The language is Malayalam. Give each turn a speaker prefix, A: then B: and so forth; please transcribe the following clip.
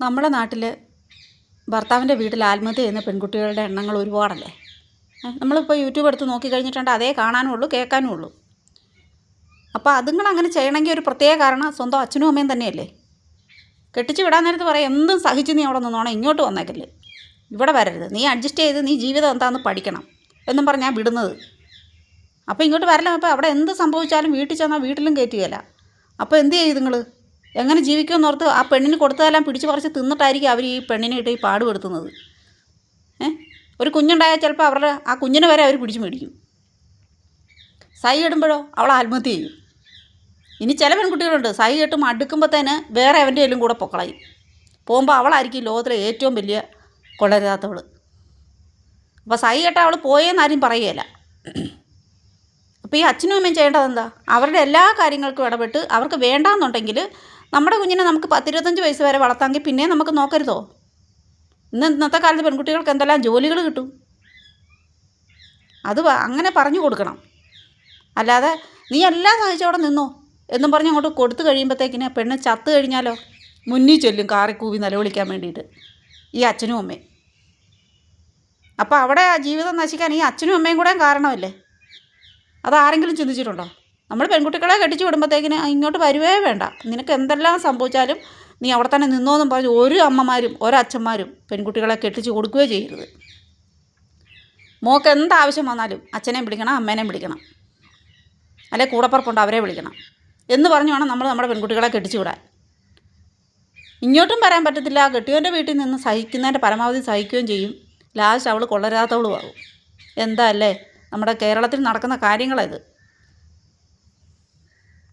A: നമ്മുടെ നാട്ടിൽ ഭർത്താവിൻ്റെ വീട്ടിൽ ആത്മഹത്യ ചെയ്യുന്ന പെൺകുട്ടികളുടെ എണ്ണങ്ങൾ ഒരുപാടല്ലേ. നമ്മളിപ്പോൾ യൂട്യൂബ് എടുത്ത് നോക്കിക്കഴിഞ്ഞിട്ടുണ്ടെങ്കിൽ അതേ കാണാനും ഉള്ളൂ, കേൾക്കാനും ഉള്ളൂ. അപ്പോൾ അതുങ്ങളങ്ങനെ ചെയ്യണമെങ്കിൽ ഒരു പ്രത്യേക കാരണം സ്വന്തം അച്ഛനും അമ്മയും തന്നെയല്ലേ. കെട്ടിച്ച് വിടാൻ നേരത്ത് പറയാം, എന്തും സഹിച്ച് നീ അവിടെ നിന്നോണം, ഇങ്ങോട്ട് വന്നേക്കല്ലേ, ഇവിടെ വരരുത്, നീ അഡ്ജസ്റ്റ് ചെയ്ത് നീ ജീവിതം എന്താണെന്ന് പഠിക്കണം എന്നും പറഞ്ഞാൽ വിടുന്നത്. അപ്പോൾ ഇങ്ങോട്ട് വരല. അപ്പോൾ അവിടെ എന്ത് സംഭവിച്ചാലും വീട്ടിൽ ചെന്നാൽ വീട്ടിലും കയറ്റുകയില്ല. അപ്പോൾ എന്ത് ചെയ്യും നിങ്ങൾ? എങ്ങനെ ജീവിക്കുമെന്നോർത്ത് ആ പെണ്ണിന് കൊടുത്തതെല്ലാം പിടിച്ച് പറിച്ച് തിന്നിട്ടായിരിക്കും അവർ ഈ പെണ്ണിനെ ഇട്ട് ഈ പാടുപെടുത്തുന്നത്. ഒരു കുഞ്ഞുണ്ടായാൽ ചിലപ്പോൾ അവരുടെ ആ കുഞ്ഞിനെ വരെ അവർ പിടിച്ച് മേടിക്കും. സൈ ഇടുമ്പോഴോ അവൾ ആത്മഹത്യ ചെയ്യും. ഇനി ചില പെൺകുട്ടികളുണ്ട്, സൈ കെട്ടും അടുക്കുമ്പോഴത്തേന് വേറെ അവൻ്റെ എല്ലാം കൂടെ പൊക്കളയും. പോകുമ്പോൾ അവളായിരിക്കും ലോകത്തിലെ ഏറ്റവും വലിയ കൊള്ളരുതാത്തവൾ. അപ്പോൾ സൈ കെട്ട അവൾ പോയെന്നാരും പറയുകയില്ല. അപ്പോൾ ഈ അച്ഛനും അമ്മയും ചെയ്യേണ്ടത് എന്താ? അവരുടെ എല്ലാ കാര്യങ്ങൾക്കും ഇടപെട്ട് അവർക്ക് വേണ്ടാന്നുണ്ടെങ്കിൽ നമ്മുടെ കുഞ്ഞിനെ നമുക്ക് 10-25 വയസ്സ് വരെ വളർത്താമെങ്കിൽ പിന്നെ നമുക്ക് നോക്കരുതോ? ഇന്നത്തെ കാലത്ത് പെൺകുട്ടികൾക്ക് എന്തെല്ലാം ജോലികൾ കിട്ടും. അത് അങ്ങനെ പറഞ്ഞു കൊടുക്കണം. അല്ലാതെ നീ എല്ലാം സഹിച്ചവിടെ നിന്നോ എന്നും പറഞ്ഞ് അങ്ങോട്ട് കൊടുത്തു കഴിയുമ്പോഴത്തേക്കിന് പെണ്ണ് ചത്ത് കഴിഞ്ഞാലോ മുന്നിൽ ചെല്ലും കാറിക്കൂവി നിലവിളിക്കാൻ വേണ്ടിയിട്ട് ഈ അച്ഛനും അമ്മയും. അപ്പോൾ അവിടെ ആ ജീവിതം നശിക്കാൻ ഈ അച്ഛനും അമ്മയും കൂടെ കാരണമല്ലേ. അതാരെങ്കിലും ചിന്തിച്ചിട്ടുണ്ടോ? നമ്മൾ പെൺകുട്ടികളെ കെട്ടിച്ച് വിടുമ്പോഴത്തേക്കിന് ഇങ്ങോട്ട് വരുവേ വേണ്ട, നിനക്ക് എന്തെല്ലാം സംഭവിച്ചാലും നീ അവിടെ തന്നെ നിന്നോന്നും പറഞ്ഞ് ഒരു അമ്മമാരും ഒരച്ഛന്മാരും പെൺകുട്ടികളെ കെട്ടിച്ച് കൊടുക്കുകയോ ചെയ്യരുത്. മോൾക്ക് എന്താവശ്യം വന്നാലും അച്ഛനെയും വിളിക്കണം, അമ്മേനെയും വിളിക്കണം, അല്ലെ കൂടപ്പുറപ്പുണ്ട് അവരെ വിളിക്കണം എന്ന് പറഞ്ഞു വേണം നമ്മൾ നമ്മുടെ പെൺകുട്ടികളെ കെട്ടിച്ച് വിടാൻ. ഇങ്ങോട്ടും വരാൻ പറ്റത്തില്ല. കെട്ടിയവൻ്റെ വീട്ടിൽ നിന്ന് സഹിക്കുന്നതിൻ്റെ പരമാവധി സഹിക്കുകയും ചെയ്യും. ലാസ്റ്റ് അവൾ കൊള്ളരാത്തവളും ആകും. എന്താ അല്ലേ നമ്മുടെ കേരളത്തിൽ നടക്കുന്ന കാര്യങ്ങളിത്.